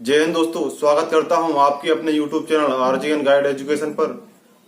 जय हिंद दोस्तों, स्वागत करता हूं आपके अपने YouTube चैनल आरजीएन गाइड एजुकेशन पर।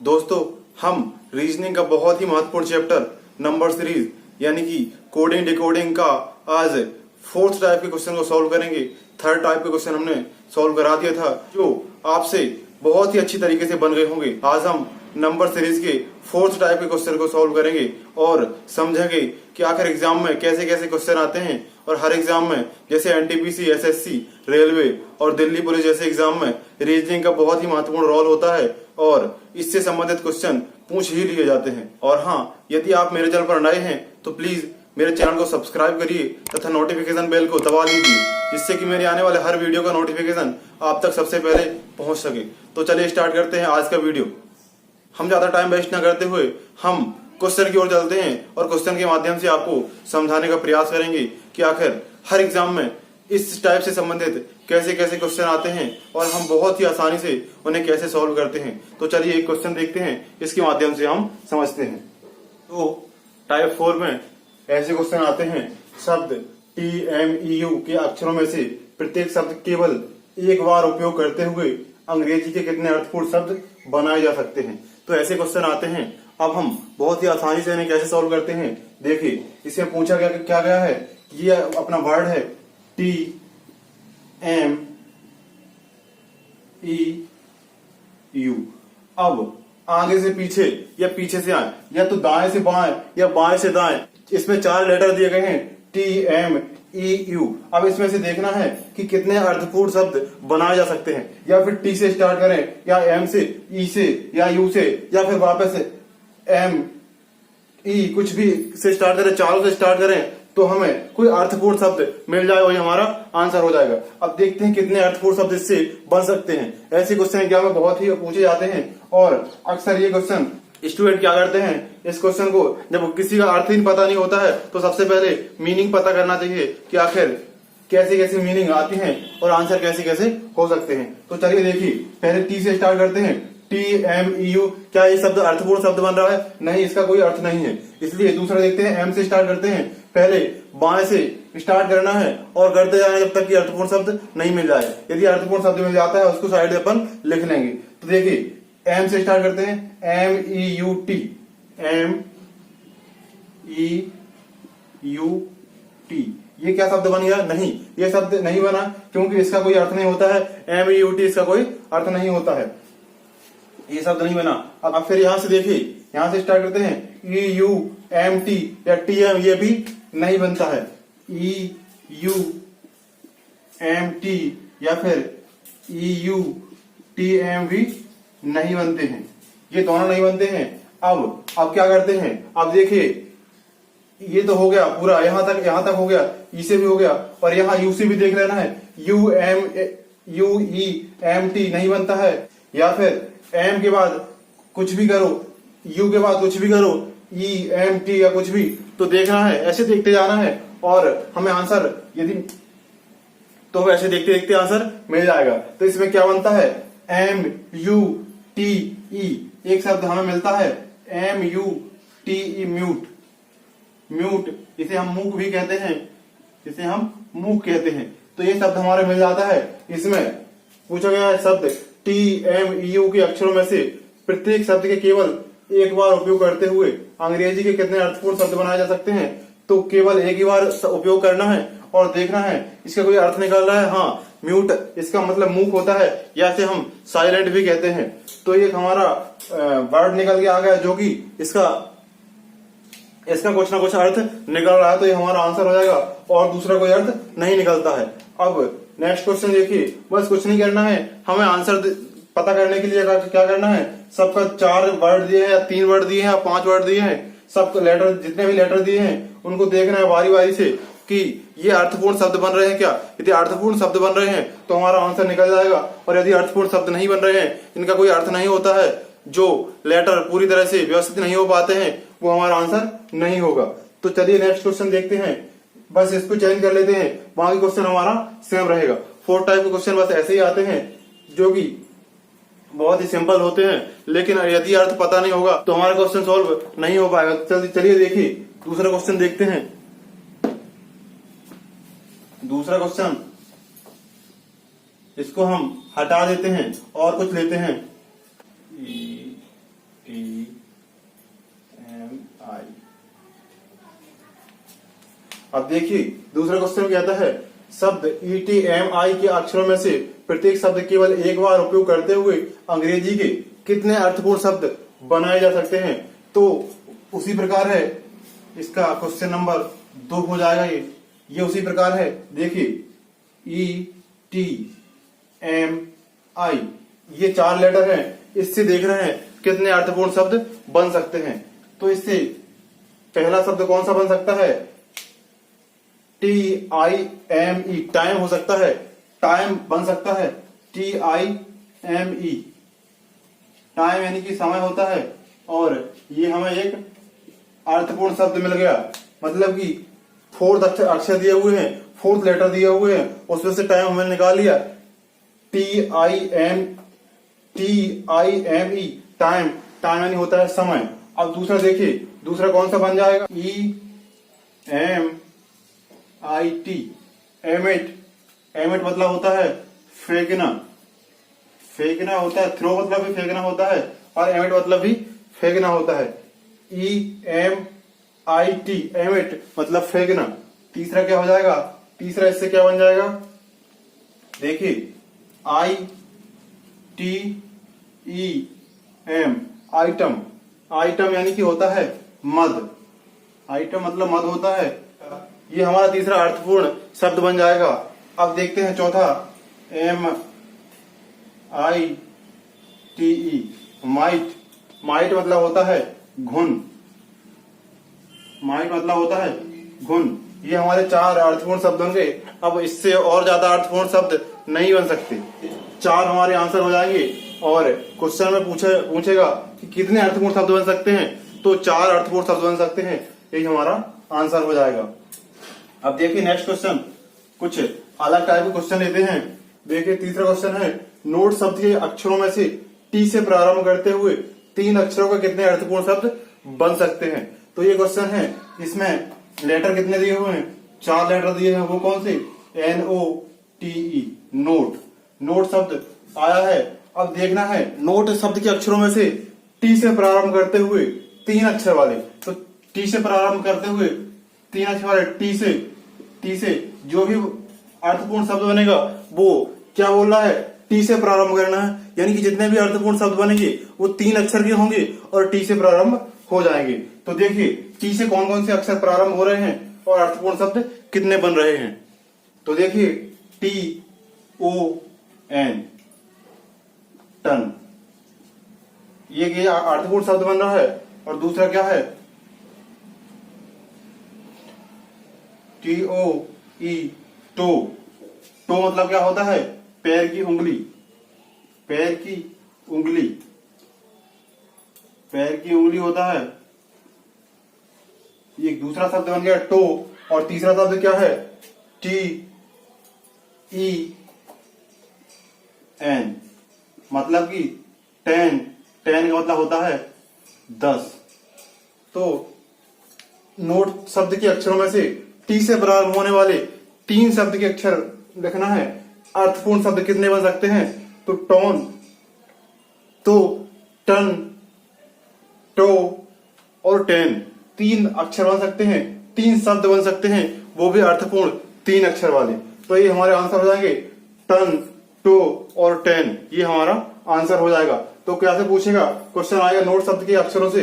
दोस्तों, हम रीजनिंग का बहुत ही महत्वपूर्ण चैप्टर नंबर सीरीज यानी कि कोडिंग डिकोडिंग का आज फोर्थ टाइप के क्वेश्चन को सॉल्व करेंगे। थर्ड टाइप के क्वेश्चन हमने सॉल्व करा दिया था जो आपसे बहुत ही अच्छी तरीके से बन गए होंगे। आज हम नंबर सीरीज के फोर्थ टाइप के क्वेश्चन को सॉल्व करेंगे और समझेंगे कि आखिर एग्जाम में कैसे कैसे क्वेश्चन आते हैं। और हर एग्जाम में जैसे एनटीपीसी, एसएससी, रेलवे और दिल्ली पुलिस जैसे एग्जाम में रीजनिंग का बहुत ही महत्वपूर्ण रोल होता है और इससे संबंधित क्वेश्चन पूछ ही लिए जाते हैं। और हाँ, यदि आप मेरे चैनल पर नए हैं तो प्लीज मेरे चैनल को सब्सक्राइब करिए तथा नोटिफिकेशन बेल को दबा लीजिए, जिससे कि मेरे आने वाले हर वीडियो का नोटिफिकेशन आप तक सबसे पहले पहुंच सके। तो चलिए स्टार्ट करते हैं आज का वीडियो। हम ज्यादा टाइम वेस्ट न करते हुए हम क्वेश्चन की ओर चलते हैं और क्वेश्चन के माध्यम से आपको समझाने का प्रयास करेंगे कि आखिर हर एग्जाम में इस टाइप से संबंधित कैसे कैसे क्वेश्चन आते हैं और हम बहुत ही आसानी से उन्हें कैसे सॉल्व करते हैं। तो चलिए एक क्वेश्चन देखते हैं, इसके माध्यम से हम समझते हैं। तो टाइप 4 में ऐसे क्वेश्चन आते हैं, शब्द TMEU के अक्षरों में से प्रत्येक शब्द केवल एक बार उपयोग करते हुए अंग्रेजी के कितने अर्थपूर्ण शब्द बनाए जा सकते हैं। तो ऐसे क्वेश्चन आते हैं। अब हम बहुत ही आसानी से इन्हें कैसे सॉल्व करते हैं, देखिए इसमें पूछा क्या गया है, ये अपना वर्ड है TMEU। अब आगे से पीछे या पीछे से आए या तो दाएं से बाएं या बाएं से दाएं, इसमें 4 लेटर दिए गए हैं TMEU। अब इसमें से देखना है कि कितने अर्थपूर्ण शब्द बनाए जा सकते हैं। या फिर T से स्टार्ट करें या M से, E से या U से या फिर वापस से ME कुछ भी से स्टार्ट करें, चारों से स्टार्ट करें तो हमें कोई अर्थपूर्ण शब्द मिल जाए और ये हमारा आंसर हो जाएगा। अब देखते हैं कितने अर्थपूर्ण शब्द इससे बन सकते हैं। ऐसे क्वेश्चन एग्जाम में बहुत ही पूछे जाते हैं और अक्सर ये क्वेश्चन स्टूडेंट क्या करते हैं, इस क्वेश्चन को जब किसी का अर्थ ही पता नहीं होता है तो सबसे पहले मीनिंग पता करना चाहिए कि आखिर कैसे कैसे मीनिंग आती है और आंसर कैसे कैसे हो सकते हैं। तो चलिए देखिए, पहले टी से स्टार्ट करते हैं। TMEU, क्या ये शब्द अर्थपूर्ण शब्द बन रहा है? नहीं, इसका कोई अर्थ नहीं है। इसलिए दूसरा देखते हैं, M से स्टार्ट करते हैं। पहले बाएं से स्टार्ट करना है और करते जाना जब तक कि अर्थपूर्ण शब्द नहीं मिल जाए। यदि अर्थपूर्ण शब्द मिल जाता है उसको साइड में अपन लिख लेंगे। तो देखिए M से स्टार्ट करते हैं, MEUT। MEUT, ये क्या शब्द बन गया? नहीं, ये शब्द नहीं बना क्योंकि इसका कोई अर्थ नहीं होता है। MEUT इसका कोई अर्थ नहीं होता है, ये शब्द नहीं बना। अब फिर यहां से देखिए, यहां से स्टार्ट करते हैं EUMT या TM, ये भी नहीं बनता है। EUMT या फिर EUTM भी नहीं बनते हैं, ये दोनों नहीं बनते हैं। अब क्या करते हैं, अब देखिए ये तो हो गया पूरा, यहां तक हो गया, ई से भी हो गया और यहाँ यू से भी देख लेना है। UEMT नहीं बनता है। या फिर M के बाद कुछ भी करो, U के बाद कुछ भी करो, EMT या कुछ भी, तो देखना है, ऐसे देखते जाना है और हमें आंसर तो वैसे देखते देखते आंसर मिल जाएगा। तो इसमें क्या बनता है, MUTE, एक शब्द हमें मिलता है MUTE, म्यूट, इसे हम मूक भी कहते हैं, इसे हम मूक कहते हैं। तो ये शब्द हमारे मिल जाता है। इसमें पूछा गया है शब्द TMEU के अक्षरों में से प्रत्येक शब्द के केवल एक बार उपयोग करते हुए अंग्रेजी के कितने अर्थपूर्ण शब्द बनाए जा सकते हैं। तो केवल एक ही बार उपयोग करना है और देखना है इसका कोई अर्थ निकल रहा है। हाँ, म्यूट इसका मतलब मूक होता है या इसे हम साइलेंट भी कहते हैं। तो ये हमारा वर्ड निकल के आ गया जो कि इसका कुछ ना कुछ अर्थ निकल रहा है, तो ये हमारा आंसर हो जाएगा और दूसरा कोई अर्थ नहीं निकलता है। अब नेक्स्ट क्वेश्चन देखिए, बस कुछ नहीं करना है, हमें आंसर पता करने के लिए क्या करना है, सबका 4 वर्ड दिए हैं या 3 वर्ड दिए हैं या 5 वर्ड दिए हैं, सब लेटर, जितने भी लेटर दिए हैं उनको देखना है बारी बारी से कि ये अर्थपूर्ण शब्द बन रहे हैं क्या। यदि अर्थपूर्ण शब्द बन रहे हैं तो हमारा आंसर निकल जाएगा और यदि अर्थपूर्ण शब्द नहीं बन रहे हैं, इनका कोई अर्थ नहीं होता है, जो लेटर पूरी तरह से व्यवस्थित नहीं हो पाते हैं, वो हमारा आंसर नहीं होगा। तो चलिए नेक्स्ट क्वेश्चन देखते हैं, बस इसको चेंज कर लेते हैं, बाकी क्वेश्चन हमारा सेम रहेगा। 4 टाइप के क्वेश्चन बस ऐसे ही आते हैं जो कि बहुत ही सिंपल होते हैं, लेकिन यदि अर्थ पता नहीं होगा तो हमारा क्वेश्चन सॉल्व नहीं हो पाएगा। चलिए देखिए दूसरा क्वेश्चन देखते हैं। दूसरा क्वेश्चन, इसको हम हटा देते हैं और कुछ लेते हैं ETMI। अब देखिए दूसरा क्वेश्चन कहता है शब्द ETMI के अक्षरों में से प्रत्येक शब्द केवल एक बार उपयोग करते हुए अंग्रेजी के कितने अर्थपूर्ण शब्द बनाए जा सकते हैं। तो उसी प्रकार है इसका क्वेश्चन नंबर 2 हो जाएगा। ये उसी प्रकार है। देखिए ETMI ये 4 लेटर हैं। इससे देख रहे हैं कितने अर्थपूर्ण शब्द बन सकते हैं। तो इससे पहला शब्द कौन सा बन सकता है? TIME टाइम हो सकता है। टाइम बन सकता है TIME। टाइम यानी कि समय होता है। और ये हमें एक अर्थपूर्ण शब्द मिल गया। मतलब कि फोर्थ अक्षर दिए हुए हैं, फोर्थ लेटर दिए हुए हैं, उसमें से टाइम हमने निकाल लिया। TIME time. टाइम यानी होता है समय। अब दूसरा देखिए, दूसरा कौन सा बन जाएगा? एमिट। एमिट मतलब होता है फेंकना। फेंकना होता है। थ्रो मतलब भी फेंकना होता है और एमिट मतलब भी फेंकना होता है। EMIT एमिट मतलब फेंकना। तीसरा क्या हो जाएगा? तीसरा इससे क्या बन जाएगा? देखिए ITEM आइटम। आइटम यानी कि होता है मद। आइटम मतलब मद होता है। ये हमारा तीसरा अर्थपूर्ण शब्द बन जाएगा। अब देखते हैं चौथा MITE माइट। माइट मतलब होता है घुन। माइट मतलब होता है घुन। ये हमारे 4 अर्थपूर्ण शब्द होंगे। अब इससे और ज्यादा अर्थपूर्ण शब्द नहीं बन सकते। 4 हमारे आंसर हो जाएंगे। और क्वेश्चन में पूछेगा कि कितने अर्थपूर्ण शब्द बन सकते हैं, तो 4 अर्थपूर्ण शब्द बन सकते हैं। यही हमारा आंसर हो जाएगा। अब देखिए नेक्स्ट क्वेश्चन, कुछ अलग टाइप के क्वेश्चन लेते हैं। देखिए तीसरा क्वेश्चन है नोट शब्द के अक्षरों में से टी से प्रारंभ करते हुए 3 अक्षरों का कितने अर्थपूर्ण शब्द बन सकते हैं। तो ये क्वेश्चन है, इसमें लेटर कितने दिए हुए हैं? 4 लेटर दिए हैं। वो कौन से? NOTE note. नोट शब्द आया है। अब देखना है नोट शब्द के अक्षरों में से टी से प्रारंभ करते हुए 3 अक्षर वाले। तो टी से प्रारंभ करते हुए 3 अक्षर वाले टी से जो भी अर्थपूर्ण शब्द बनेगा वो क्या बोल रहा है? टी से प्रारंभ करना है। यानी कि जितने भी अर्थपूर्ण शब्द बनेंगे वो 3 अक्षर के होंगे और टी से प्रारंभ हो जाएंगे। तो देखिए टी से कौन कौन से अक्षर प्रारंभ हो रहे हैं और अर्थपूर्ण शब्द कितने बन रहे हैं। तो देखिए TON टन, ये अर्थपूर्ण शब्द बन रहा है। और दूसरा क्या है? TOE to. टो मतलब क्या होता है? पैर की उंगली। पैर की उंगली। पैर की उंगली होता है। ये दूसरा शब्द बन गया टो। और तीसरा शब्द क्या है? TEN मतलब कि 10। 10 का मतलब होता है 10। तो नोट शब्द के अक्षरों में से टी से प्रारंभ होने वाले 3 शब्द के अक्षर लिखना है। अर्थपूर्ण शब्द कितने बन सकते हैं? तो टोन, तो टन, टो और 10 3 अक्षर बन सकते हैं। 3 शब्द बन सकते हैं, वो भी अर्थपूर्ण 3 अक्षर वाले। तो ये हमारे आंसर हो जाएंगे टन, टो और 10। ये हमारा आंसर हो जाएगा। तो कैसे पूछेगा? क्वेश्चन आएगा नोट शब्द के अक्षरों से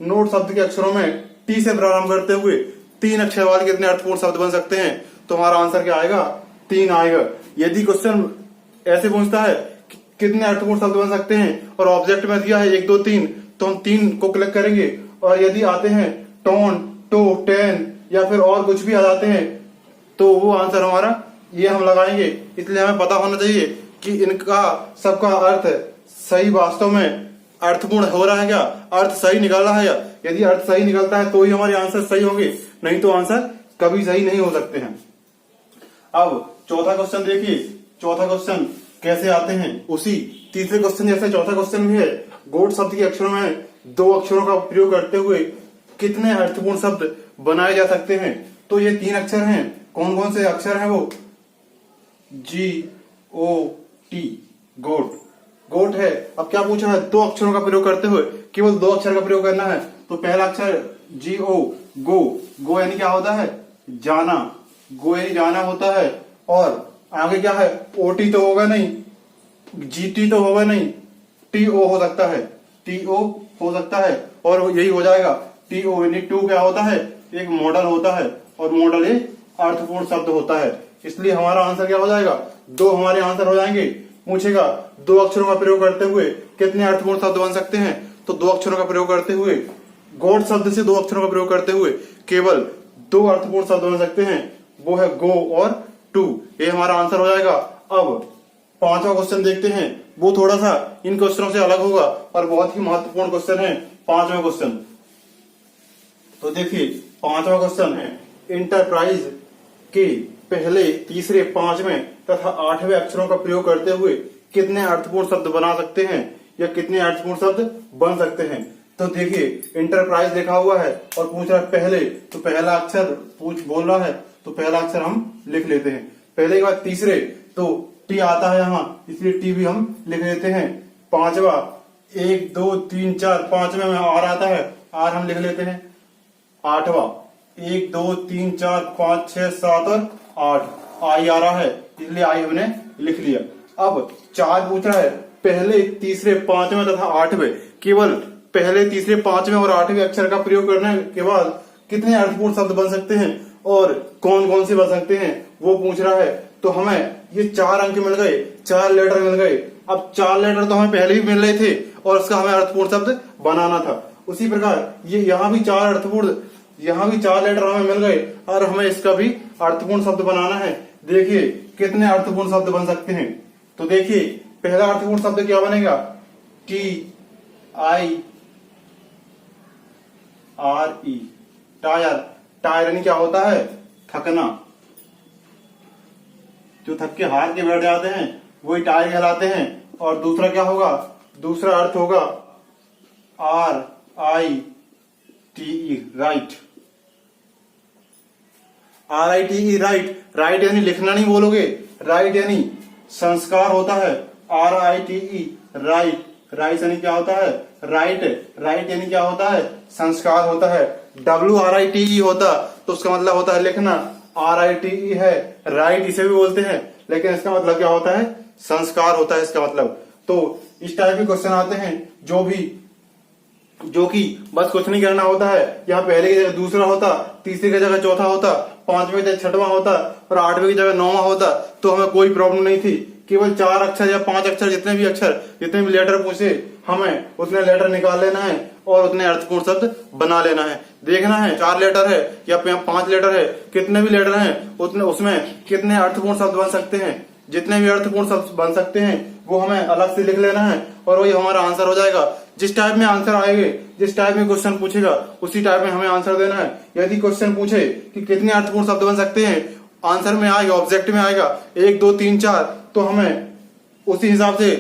नोट शब्द के अक्षरों में टी से प्रारंभ करते हुए 3 अक्षर वाले कितने अर्थपूर्ण शब्द बन सकते हैं। तो हमारा आंसर क्या आएगा? 3 आएगा। यदि क्वेश्चन ऐसे पूछता है कि कितने अर्थपूर्ण शब्द बन सकते हैं और ऑब्जेक्ट में दिया है 1 2 3, तो हम 3 को क्लिक करेंगे। और यदि आते हैं टोन, टो, 10 या फिर और कुछ भी आ जाते हैं तो वो आंसर हमारा ये हम लगाएंगे। इसलिए हमें पता होना चाहिए कि इनका सबका अर्थ सही वास्तव में अर्थपूर्ण हो रहा है क्या, अर्थ सही निकल रहा है या। यदि अर्थ सही निकलता है तो ही हमारे आंसर सही होंगे, नहीं तो आंसर कभी सही नहीं हो सकते हैं। अब चौथा क्वेश्चन देखिए। चौथा क्वेश्चन कैसे आते हैं? उसी तीसरे क्वेश्चन जैसे चौथा क्वेश्चन भी है। गोट शब्द के अक्षरों में 2 अक्षरों का प्रयोग करते हुए कितने अर्थपूर्ण शब्द बनाए जा सकते हैं। तो ये 3 अक्षर हैं। कौन कौन से अक्षर हैं वो? टी, गोट। गोट है। अब क्या पूछा है, दो अक्षरों का प्रयोग करते हुए केवल दो अक्षर का प्रयोग करना है। तो पहला अक्षर GO, गो। गो यानी क्या होता है, जाना। गो यानी जाना होता है। और आगे क्या है, OT तो होगा नहीं, GT तो होगा नहीं, TO हो सकता है, TO हो सकता है। और यही हो जाएगा TO, यानी टू क्या होता है, एक मॉडल होता है। और मॉडल एक अर्थपूर्ण शब्द होता है। इसलिए हमारा आंसर क्या हो जाएगा, दो हमारे आंसर हो जाएंगे। पूछेगा दो अक्षरों का प्रयोग करते हुए कितने अर्थपूर्ण शब्द बन सकते हैं, तो दो अक्षरों का प्रयोग करते हुए, गोड शब्द से दो अक्षरों का प्रयोग करते हुए केवल दो अर्थपूर्ण शब्द बन सकते हैं, वो है गो और टू। ये हमारा आंसर हो जाएगा। अब पांचवा क्वेश्चन देखते हैं, वो थोड़ा सा इन क्वेश्चनों से अलग होगा और बहुत ही महत्वपूर्ण क्वेश्चन है पांचवा क्वेश्चन। तो देखिए पांचवा क्वेश्चन है, इंटरप्राइज के पहले, तीसरे, पांचवें तथा आठवें अक्षरों का प्रयोग करते हुए कितने अर्थपूर्ण शब्द बना सकते हैं या कितने अर्थपूर्ण शब्द बन सकते हैं। तो देखिए इंटरप्राइज लिखा हुआ है और पूछ रहा है पहले, तो पहला अक्षर बोल रहा है, तो पहला अक्षर हम लिख लेते हैं। पहले के बाद तीसरे, तो टी आता है यहाँ, इसलिए टी भी हम लिख लेते हैं। पांचवा, 1 2 3 4, पांचवें में आर आता है, आर हम लिख लेते हैं। आठवां, 1 2 3 4 5 6 7 और 8, आई आ रहा है, इसलिए आई हमने लिख लिया। अब चार पूछ रहा है, पहले, तीसरे, पांचवें तथा आठवें, केवल पहले, तीसरे, पांचवें और आठवें अक्षर का प्रयोग करने के बाद कितने अर्थपूर्ण शब्द बन सकते हैं और कौन कौन से बन सकते हैं वो पूछ रहा है। तो हमें ये 4 अंक मिल गए, 4 लेटर मिल गए। अब 4 लेटर तो हमें पहले ही मिल रहे थे और उसका हमें अर्थपूर्ण शब्द बनाना था। उसी प्रकार ये यहाँ भी 4 अर्थपूर्ण, यहाँ भी 4 लेटर हमें मिल गए और हमें इसका भी अर्थपूर्ण शब्द बनाना है। देखिए कितने अर्थपूर्ण शब्द बन सकते हैं। तो देखिए पहला अर्थपूर्ण शब्द क्या बनेगा, TIRE, टायर। टायर यानी क्या होता है, थकना। जो थक के हार के बैठ जाते हैं वही टायर कहलाते हैं। और दूसरा क्या होगा, दूसरा अर्थ होगा RITE, right. RITE, right. Right यानी लिखना नहीं बोलोगे, राइट यानी संस्कार होता है। RITE, right. राइट यानी क्या होता है, राइट। राइट यानी क्या होता है, संस्कार होता है। WRITE होता तो उसका मतलब होता है लिखना, RITE है राइट, इसे भी बोलते हैं, लेकिन इसका मतलब क्या होता है, संस्कार होता है इसका मतलब। तो इस टाइप के क्वेश्चन आते हैं जो कि बस कुछ नहीं करना होता है। यहाँ पहले की जगह दूसरा होता, तीसरे की जगह चौथा होता, पांचवें की जगह छठवां होता और आठवें की जगह नौवां होता, तो हमें कोई प्रॉब्लम नहीं थी। केवल 4 अक्षर या 5 अक्षर, जितने भी लेटर पूछे हमें उतने लेटर निकाल लेना है और उतने अर्थपूर्ण शब्द बना लेना है। देखना है 4 लेटर है या 5 लेटर है, कितने भी लेटर हैं उतने, उसमें कितने अर्थपूर्ण शब्द बन सकते हैं। जितने भी अर्थपूर्ण शब्द बन सकते हैं वो हमें अलग से लिख लेना है और वही हमारा आंसर हो जाएगा। जिस टाइप में आंसर आएंगे, जिस टाइप में क्वेश्चन पूछेगा उसी टाइप में हमें आंसर देना है। यदि क्वेश्चन पूछे कि कितने अर्थपूर्ण शब्द बन सकते हैं, आंसर में आएगा, ऑब्जेक्ट में आएगा 1 2 3 4, तो हमें उसी हिसाब से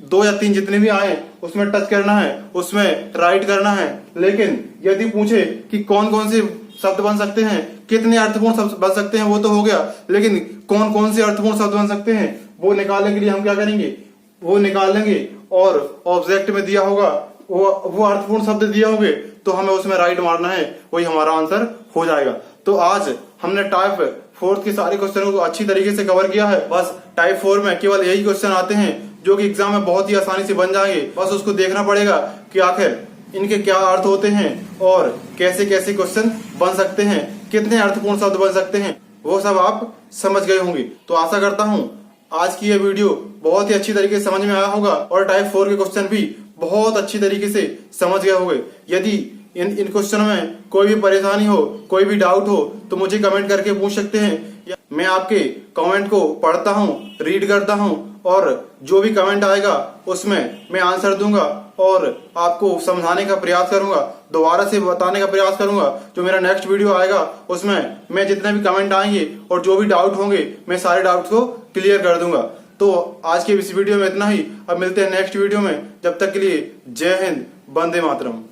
2 या 3 जितने भी आए उसमें टच करना है, उसमें राइट करना है। लेकिन यदि पूछे कि कौन कौन से शब्द बन सकते हैं, कितने अर्थपूर्ण शब्द बन सकते हैं, वो तो हो गया, लेकिन कौन कौन से अर्थपूर्ण शब्द बन सकते हैं वो निकालने के लिए हम क्या करेंगे, वो निकाल लेंगे और ऑब्जेक्ट में दिया होगा वो अर्थपूर्ण शब्द दिए होंगे तो हमें उसमें राइट मारना है, वही हमारा आंसर हो जाएगा। तो आज हमने टाइप 4 के सारे क्वेश्चनों को अच्छी तरीके से कवर किया है। बस टाइप 4 में केवल यही क्वेश्चन आते हैं जो कि एग्जाम में बहुत ही आसानी से बन जाएंगे। बस उसको देखना पड़ेगा कि आखिर इनके क्या अर्थ होते हैं और कैसे कैसे क्वेश्चन बन सकते हैं, कितने अर्थपूर्ण शब्द बन सकते हैं, वो सब आप समझ गए होंगे। तो आशा करता हूँ आज की यह वीडियो बहुत ही अच्छी तरीके से समझ में आया होगा और टाइप 4 के क्वेश्चन भी बहुत अच्छी तरीके से समझ गए होंगे। यदि इन क्वेश्चनों में कोई भी परेशानी हो, कोई भी डाउट हो तो मुझे कमेंट करके पूछ सकते हैं। मैं आपके कमेंट को पढ़ता हूँ, रीड करता हूँ और जो भी कमेंट आएगा उसमें मैं आंसर दूंगा और आपको समझाने का प्रयास करूंगा, दोबारा से बताने का प्रयास करूंगा। जो मेरा नेक्स्ट वीडियो आएगा उसमें मैं जितने भी कमेंट आएंगे और जो भी डाउट होंगे मैं सारे डाउट्स को क्लियर कर दूंगा। तो आज के इस वीडियो में इतना ही, अब मिलते हैं नेक्स्ट वीडियो में। जब तक के लिए जय हिंद, वंदे मातरम।